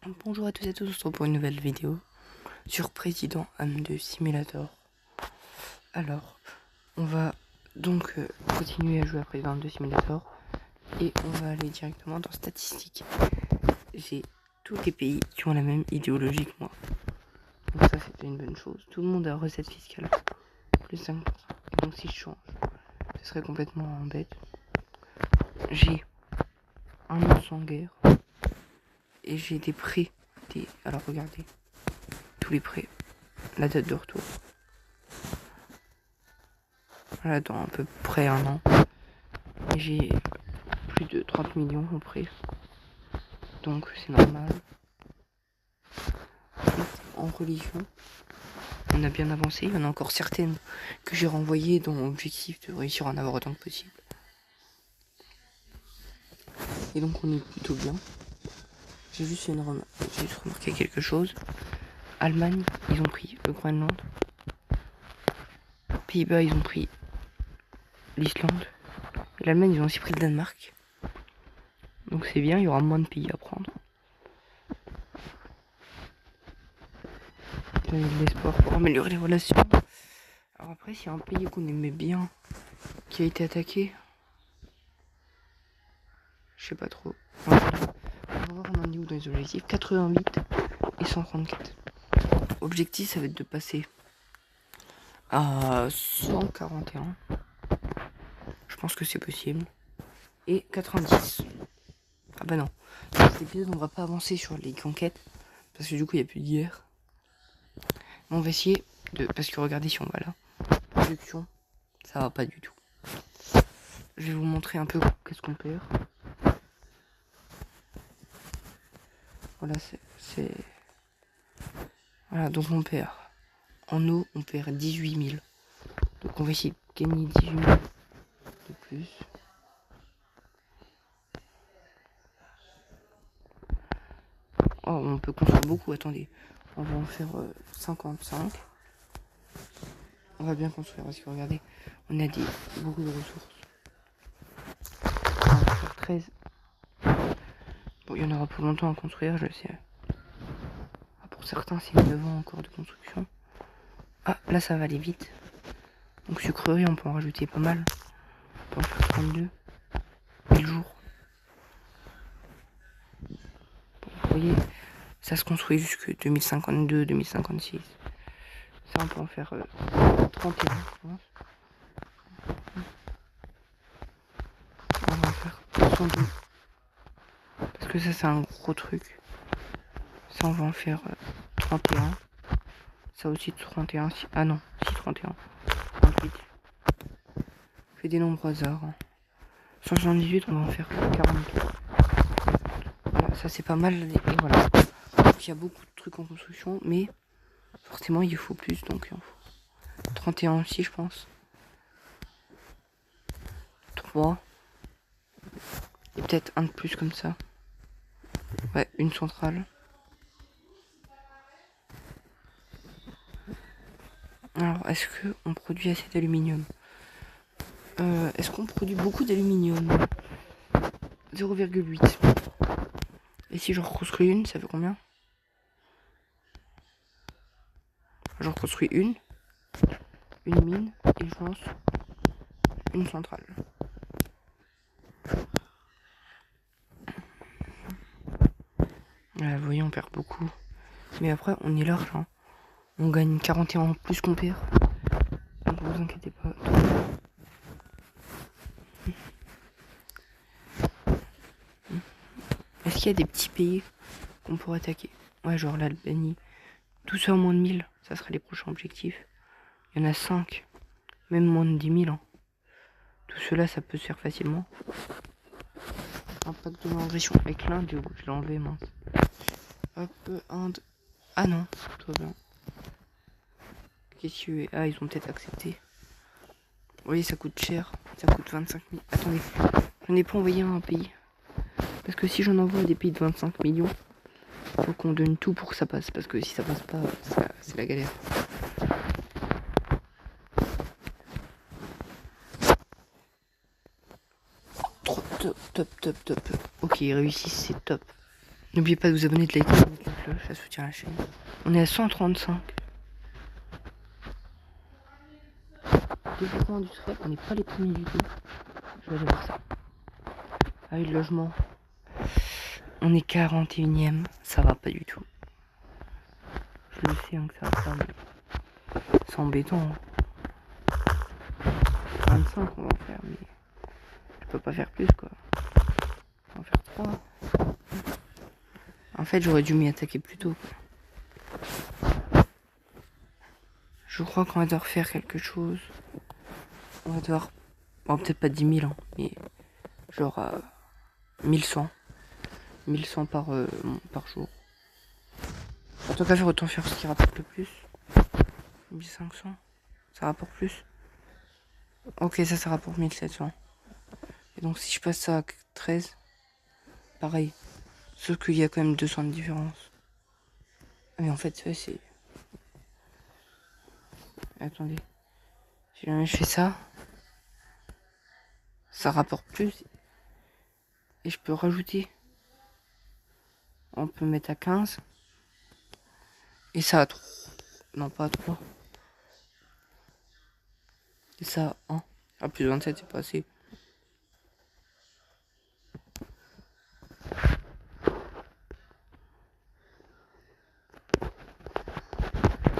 Bonjour à tous et à tous, on se retrouve pour une nouvelle vidéo sur Président AM2 Simulator. Alors, on va donc continuer à jouer à Président AM2 Simulator et on va aller directement dans statistiques. J'ai tous les pays qui ont la même idéologie que moi. Donc ça c'était une bonne chose. Tout le monde a recette fiscale plus 5%. Et donc si je change, ce serait complètement bête. J'ai un monde sans guerre et j'ai des prêts. Alors regardez, tous les prêts, la date de retour. Voilà, dans à peu près un an. Et j'ai plus de 30 millions en prêt. Donc c'est normal. En religion, on a bien avancé. Il y en a encore certaines que j'ai renvoyées dans l'objectif de réussir à en avoir autant que possible. Et donc on est plutôt bien. J'ai juste remarqué quelque chose. Allemagne, ils ont pris le Groenland. Pays-Bas, ils ont pris l'Islande. Et l'Allemagne, ils ont aussi pris le Danemark. Donc c'est bien, il y aura moins de pays à prendre. Donner de l'espoir pour améliorer les relations. Alors après, s'il y a un pays qu'on aimait bien qui a été attaqué, je sais pas trop. On va voir on en est où dans les objectifs. 88 et 134. Objectif, ça va être de passer à 141. Je pense que c'est possible. Et 90. Ah bah non. Dans cet épisode, on va pas avancer sur les conquêtes. Parce que du coup, il n'y a plus de guerre. On va essayer de... Parce que regardez si on va là. Production, ça va pas du tout. Je vais vous montrer un peu qu'est-ce qu'on perd. Voilà, c'est... Voilà, donc on perd. En eau, on perd 18 000. Donc on va essayer de gagner 18 000 de plus. Oh, on peut construire beaucoup, attendez. On va en faire 55. On va bien construire parce que regardez, on a beaucoup de ressources. On va faire 13. Bon, il y en aura pour longtemps à construire, je sais. Ah, pour certains, c'est 9 ans encore de construction. Ah, là ça va aller vite. Donc sucrerie, on peut en rajouter pas mal. On peut en faire 32 000 jours. Bon, vous voyez, ça se construit jusque 2052, 2056. Ça, on peut en faire 31, je pense. On va en faire 102. Parce que ça, c'est un gros truc. Ça, on va en faire 31. Ça aussi 31. Ah non, si 31. 38. Fais des nombres au hasard. 178, on va en faire 44. Voilà, ça c'est pas mal. Et voilà. Donc il y a beaucoup de trucs en construction, mais forcément il faut plus, donc il en faut 31 aussi, je pense. 3. Et peut-être un de plus comme ça. Ouais, une centrale. Alors, est-ce qu'on produit assez d'aluminium? Est-ce qu'on produit beaucoup d'aluminium? 0,8. Et si j'en reconstruis une, ça fait combien? J'en reconstruis une mine, et je lance une centrale. Vous voyez, on perd beaucoup. Mais après, on est large. Hein. On gagne 41 en plus qu'on perd. Donc vous inquiétez pas. Est-ce qu'il y a des petits pays qu'on pourrait attaquer? Ouais, genre l'Albanie. Tout ça en moins de 1000. Ça sera les prochains objectifs. Il y en a 5. Même moins de 10 000. Hein. Tout cela, ça peut se faire facilement. Impact de l'agression avec l'Inde. Je l'ai enlevé, mince. Hop, Inde. Ah non, tout va bien. Qu'est-ce que... Ah, ils ont peut-être accepté. Vous voyez, ça coûte cher. Ça coûte 25 000. Attendez, j'en ai pas envoyé à un pays. Parce que si j'en envoie à des pays de 25 millions, faut qu'on donne tout pour que ça passe. Parce que si ça passe pas, c'est la galère. Trop top. Ok, ils réussissent, c'est top. N'oubliez pas de vous abonner, de liker, de mettre la cloche, ça soutient la chaîne. On est à 135. Développement industriel, on n'est pas les premiers du tout. Je vais aller voir ça. Ah oui, le logement. On est 41ème, ça va pas du tout. Je le sais hein, que ça va pas, mais c'est embêtant. Hein. 25 on va en faire, mais je peux pas faire plus quoi. On va en faire 3. En fait, j'aurais dû m'y attaquer plus tôt. Quoi. Je crois qu'on va devoir faire quelque chose. On va devoir... Bon, peut-être pas 10 000, hein, mais genre 1100. 1100 par jour. En tout cas, faire autant faire ce qui rapporte le plus. 1500. Ça rapporte plus. Ok, ça rapporte 1700. Et donc, si je passe ça à 13, pareil. Sauf qu'il y a quand même 200 de différence. Ah, mais en fait, c'est... Attendez. Si jamais je fais ça, ça rapporte plus. Et je peux rajouter. On peut mettre à 15. Et ça à 3. Non, pas à 3. Et ça à 1. Ah, plus 27, c'est pas assez.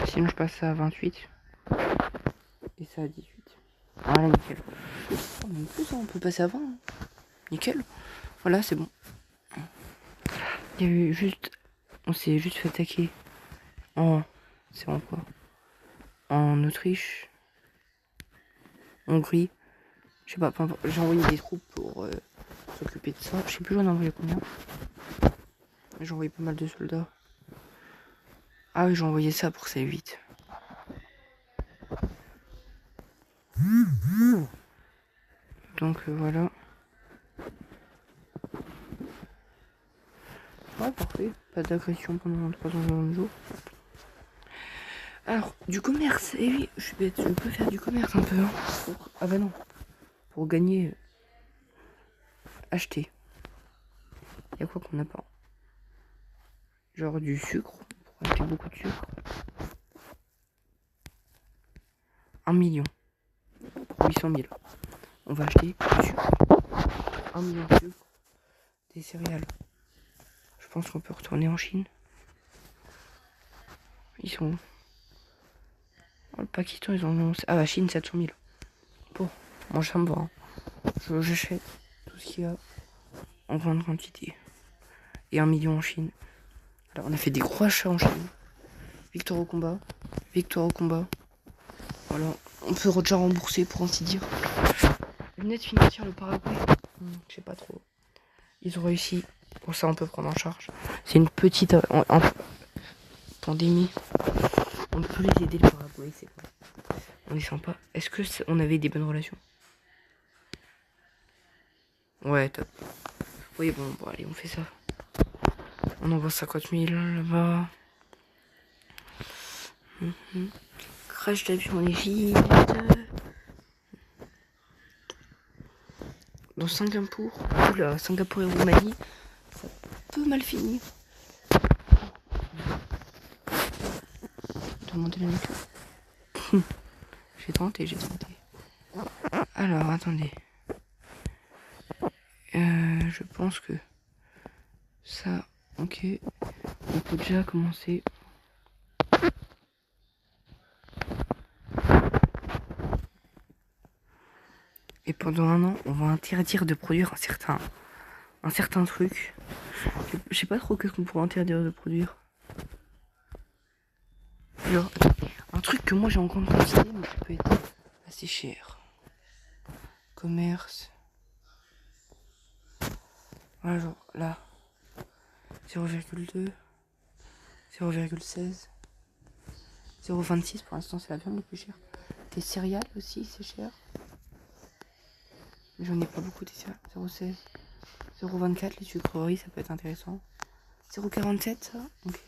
Sinon, je passe ça à 28. Et ça à 18. Ah là, nickel. Oh, mais en plus, on peut passer à 20. Hein. Nickel. Voilà, c'est bon. Il y a eu juste... On s'est juste fait attaquer. C'est en quoi? En Autriche. Hongrie. Je sais pas, j'ai envoyé des troupes pour s'occuper de ça. Je sais plus j'en ai envoyé combien. J'ai envoyé pas mal de soldats. Ah oui, j'ai envoyé ça pour que ça aille vite. Donc voilà. Ouais, parfait. Pas d'agression pendant 3 jours. Alors, du commerce. Eh oui, je suis bête. Je peux faire du commerce un peu. Hein, Ah bah non. Pour gagner. Acheter. Y'a quoi qu'on n'a pas? Genre du sucre. Pour acheter beaucoup de sucre. 1 million. 800 000. On va acheter du sucre. 1 million de sucre. Des céréales. Je pense qu'on peut retourner en Chine. Ils sont où? Oh, le Pakistan, ils en ont... Ah, la Chine, 700 000. Bon, moi, ça me va. Hein. J'achète tout ce qu'il y a en grande quantité. Et 1 million en Chine. Alors, on a fait des gros achats en Chine. Victoire au combat. Victoire au combat. Voilà. On peut déjà rembourser, pour ainsi dire. Lunette financière, le Paraguay. Je sais pas trop. Ils ont réussi. Pour ça, on peut prendre en charge. C'est une petite... en pandémie. On peut les aider, le Paraguay, c'est quoi? On est sympa. Est-ce que on avait des bonnes relations? Ouais, top. Oui, bon, allez, on fait ça. On envoie 50 000 là-bas. Crash d'avion en Égypte. Dans Singapour. Oula, Singapour et Roumanie. Ça peut mal finir. Demander la météo. J'ai tenté. Alors, attendez. Je pense que ça, ok. On peut déjà commencer. Et pendant 1 an, on va interdire de produire un certain truc. Je sais pas trop qu'est-ce qu'on pourrait interdire de produire. Genre, un truc que moi j'ai en grande quantité, mais qui peut être assez cher. Commerce. Voilà, genre là. 0,2. 0,16. 0,26 pour l'instant, c'est la viande le plus cher. Des céréales aussi, c'est cher. Mais j'en ai pas beaucoup des céréales. 0,16. 0,24 les sucreries, ça peut être intéressant. 0,47 ça, ok.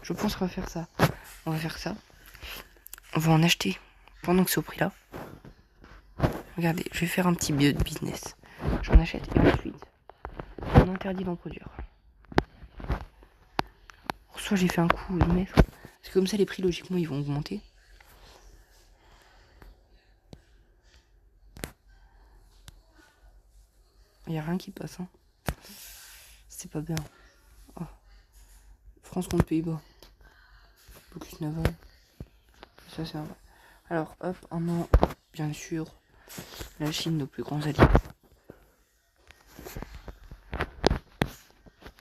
Je pense qu'on va faire ça. On va faire ça. On va en acheter pendant que c'est au prix là. Regardez, je vais faire un petit business. J'en achète et ensuite on interdit d'en produire. soit j'ai fait un coup de maître. Parce que comme ça, les prix, logiquement, ils vont augmenter. Il n'y a rien qui passe, hein. C'est pas bien. Oh. France contre Pays-Bas. Blocus naval. Ça, c'est vrai. Alors, hop, un an, bien sûr. La Chine, nos plus grands alliés.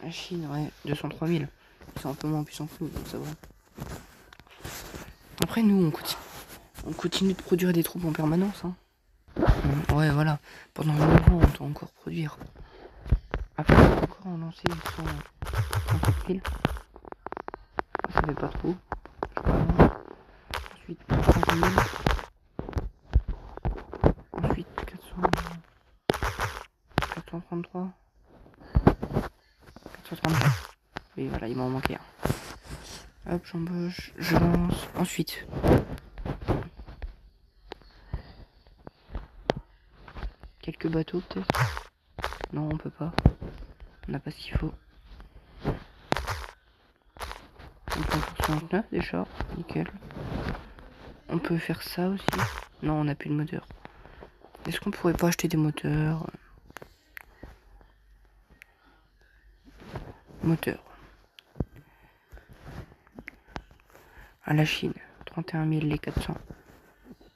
La Chine, ouais, 203 000. Ils sont un peu moins puissants que nous, donc ça va. Après, nous, on continue de produire des troupes en permanence, hein. Ouais, voilà. Pendant 9 ans, on doit encore produire. Après, on va encore en lancer 107 000. Ça fait pas trop. Ensuite, 30 000. Ensuite, 433. 434. Et voilà, il m'en manquait un. Hop, j'embauche, je lance. Ensuite. Quelques bateaux, peut-être. Non, on peut pas. On n'a pas ce qu'il faut. On peut faire 69 déjà. Nickel. On peut faire ça aussi. Non, on n'a plus de moteur. Est-ce qu'on pourrait pas acheter des moteurs? Moteur. À la Chine. 31 000 les 400.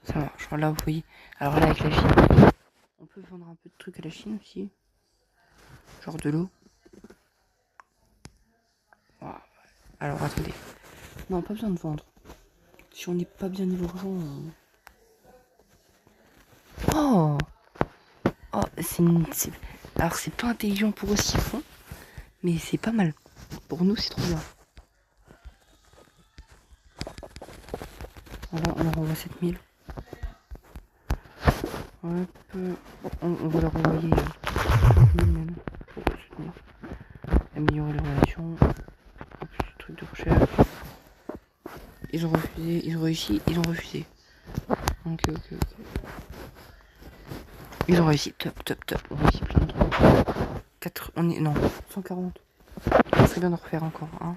Ça marche. Là, vous voyez. Alors là, avec la Chine, on peut vendre un peu de trucs à la Chine aussi. Genre de l'eau. Wow. Alors, attendez. Non, pas besoin de vendre. Si on n'est pas bien niveau argent... Oh, oh, alors c'est pas intelligent pour eux s'ils font, mais c'est pas mal. Pour nous, c'est trop bien. Voilà, on leur envoie 7000. Hop, on va leur envoyer 7000 même pour soutenir. Améliorer les relations. En plus, truc de recherche. Ils ont refusé, ils ont réussi, ils ont refusé. Ok. Ils ont réussi, top. On réussit plein de trucs. 4, on est, non, 140. Ça serait bien d'en refaire encore un.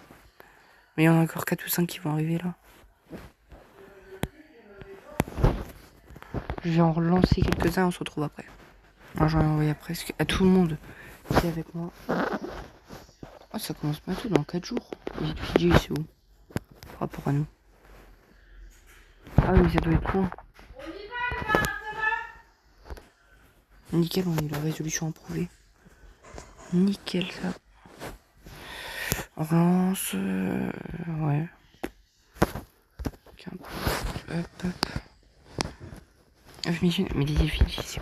Mais il y en a encore 4 ou 5 qui vont arriver là. Je vais en relancer quelques-uns, on se retrouve après. Moi j'en ai envoyé presque à tout le monde qui est avec moi. Oh, ça commence bientôt dans 4 jours. Les Fidji, c'est où par rapport à nous? Ah oui, ça doit être loin. Nickel, on a eu la résolution approuvée. Nickel ça. On relance. Ouais. Hop. Mais les îles Fidji,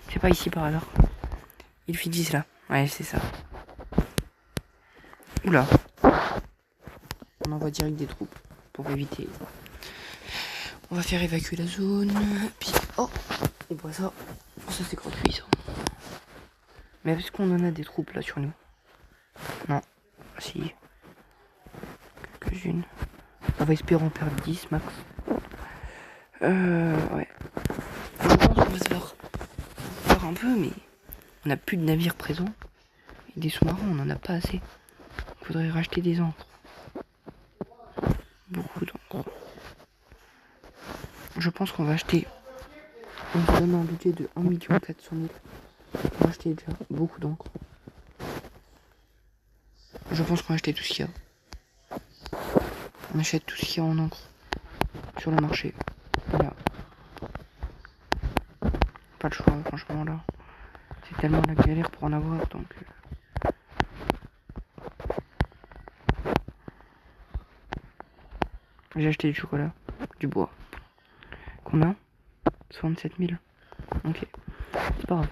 c'est pas ici par hasard. Îles Fidji, c'est là. Ouais, c'est ça. Oula. On envoie direct des troupes pour éviter. On va faire évacuer la zone. Puis, oh, on voit ça. Ça, c'est gratuit, ça. Mais est-ce qu'on en a des troupes là sur nous? Non. Si. Quelques-unes. On va espérer en perdre 10 max. Ouais. Je pense qu'on va se faire un peu, mais on n'a plus de navires présents. Et des sous-marins, on n'en a pas assez. Il faudrait racheter des ancres. Beaucoup d'encre. Je pense qu'on va acheter. On se donne un budget de 1 400 000. On va acheter déjà beaucoup d'encre. Je pense qu'on va acheter tout ce qu'il y a. On achète tout ce qu'il y a en encre sur le marché. Voilà. Pas de choix, franchement là. C'est tellement la galère pour en avoir, donc. J'ai acheté du chocolat, du bois. Combien? 67 000. Ok, c'est pas grave.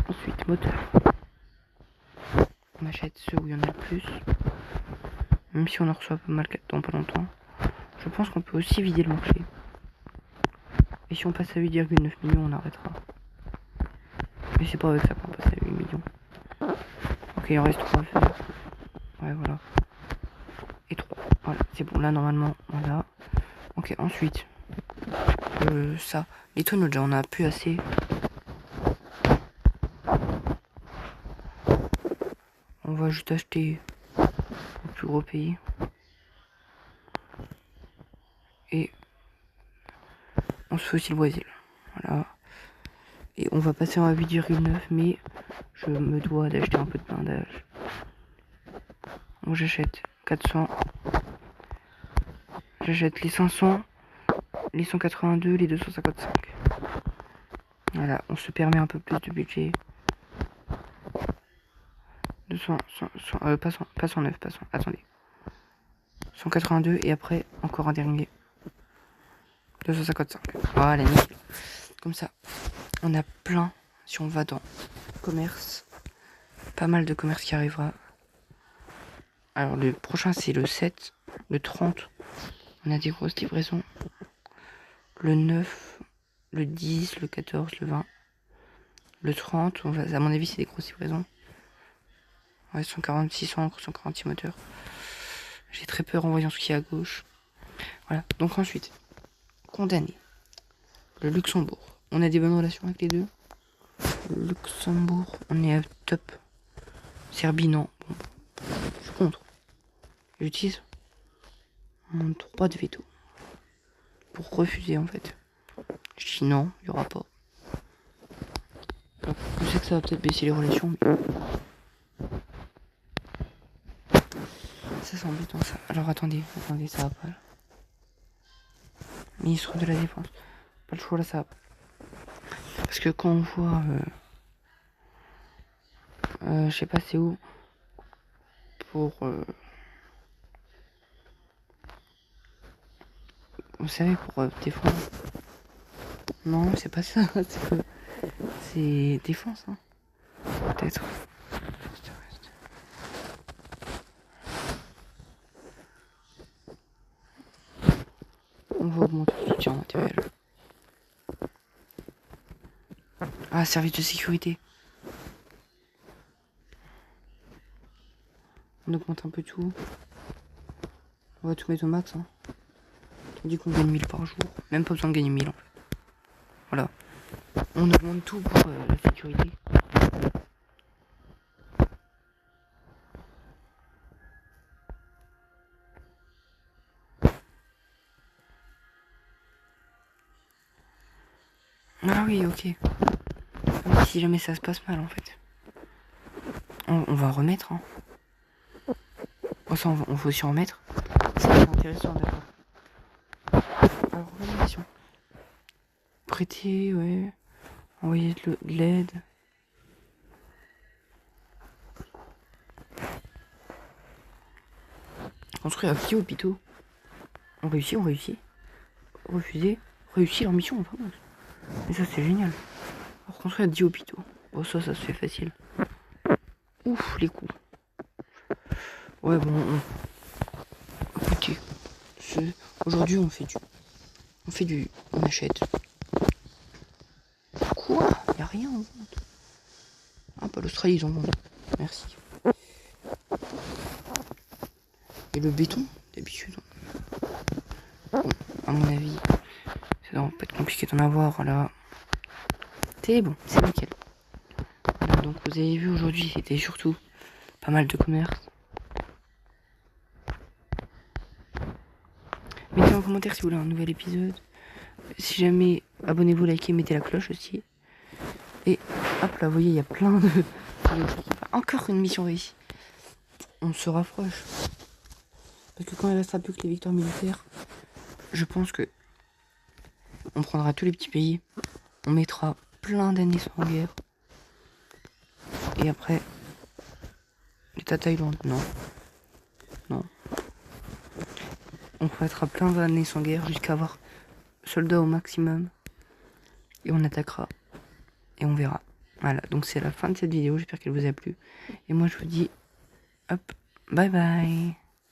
Ensuite, moteur. On achète ceux où il y en a le plus. Même si on en reçoit pas mal dans pas longtemps. Je pense qu'on peut aussi vider le marché. Et si on passe à 8,9 millions, on arrêtera. Mais c'est pas avec ça qu'on passe à 8 millions. Ok, il en reste 3 à faire. Ouais, voilà. Et 3. Voilà, c'est bon. Là, normalement, on a. Ok, ensuite. Ça. Les tonneaux, déjà, on a plus assez. On va juste acheter au plus gros pays. Et on se fait aussi le Brésil. Voilà. Et on va passer en 8,9, mais je me dois d'acheter un peu de blindage. Donc j'achète 400. J'achète les 500, les 182, les 255. Voilà, on se permet un peu plus de budget. 200, pas 109, attendez. 182 et après encore un dernier. 255. Voilà, nickel. Comme ça, on a plein, si on va dans commerce, pas mal de commerce qui arrivera. Alors le prochain c'est le 7, le 30, on a des grosses livraisons. Le 9, le 10, le 14, le 20. Le 30, on va, à mon avis c'est des grosses livraisons. Ouais, 146 encres, 146 moteurs. J'ai très peur en voyant ce qu'il y a à gauche. Voilà, donc ensuite, condamné. Le Luxembourg. On a des bonnes relations avec les deux. Le Luxembourg, on est à top. Serbie, non. Bon, je suis contre. J'utilise mon droit de veto. Pour refuser, en fait. Je dis non, il n'y aura pas. Alors, je sais que ça va peut-être baisser les relations, mais... Ça, c'est embêtant, ça. Alors, attendez, ça va pas, là. Ministre de la Défense. Pas le choix, là, ça va pas. Parce que quand on voit... je sais pas c'est où. Pour... vous savez, pour défendre... Non, c'est pas ça. C'est défense, hein. Peut-être. On va augmenter le soutien matériel. Ah, service de sécurité. On augmente un peu tout. On va tout mettre au max, hein. On dit qu'on gagne 1000 par jour. Même pas besoin de gagner 1000 en fait. Voilà. On augmente tout pour la sécurité. Ah oui, ok. Mais si jamais ça se passe mal en fait. On va en remettre, hein. Oh, ça, on va aussi en remettre. C'est intéressant, d'accord. Alors, organisation. Prêter, ouais. Envoyer de l'aide. Construire 10 hôpitaux. On réussit. Refuser. Réussir leur mission, enfin. Et ça, c'est génial. Alors, construire 10 hôpitaux. Oh, ça se fait facile. Ouf, les coups. Ouais, bon. Écoutez. Aujourd'hui, on achète. Quoi? Y'a rien en vente. Ah, pas l'Australie, ils en vendent. Merci. Et le béton, d'habitude. Bon, à mon avis, ça va pas être compliqué d'en avoir là. C'est bon, c'est nickel. Voilà, donc vous avez vu aujourd'hui, c'était surtout pas mal de commerce. Mettez en commentaire si vous voulez un nouvel épisode. Si jamais, abonnez-vous, likez, mettez la cloche aussi. Et hop là, vous voyez, il y a plein de... Encore une mission réussie. On se rapproche. Parce que quand il restera plus que les victoires militaires, je pense que on prendra tous les petits pays. On mettra plein d'années sans guerre. Et après, l'État Thaïlande, non. Non. On mettra plein d'années sans guerre jusqu'à avoir soldats au maximum. Et on attaquera. Et on verra. Voilà, donc c'est la fin de cette vidéo. J'espère qu'elle vous a plu. Et moi je vous dis, hop, bye bye.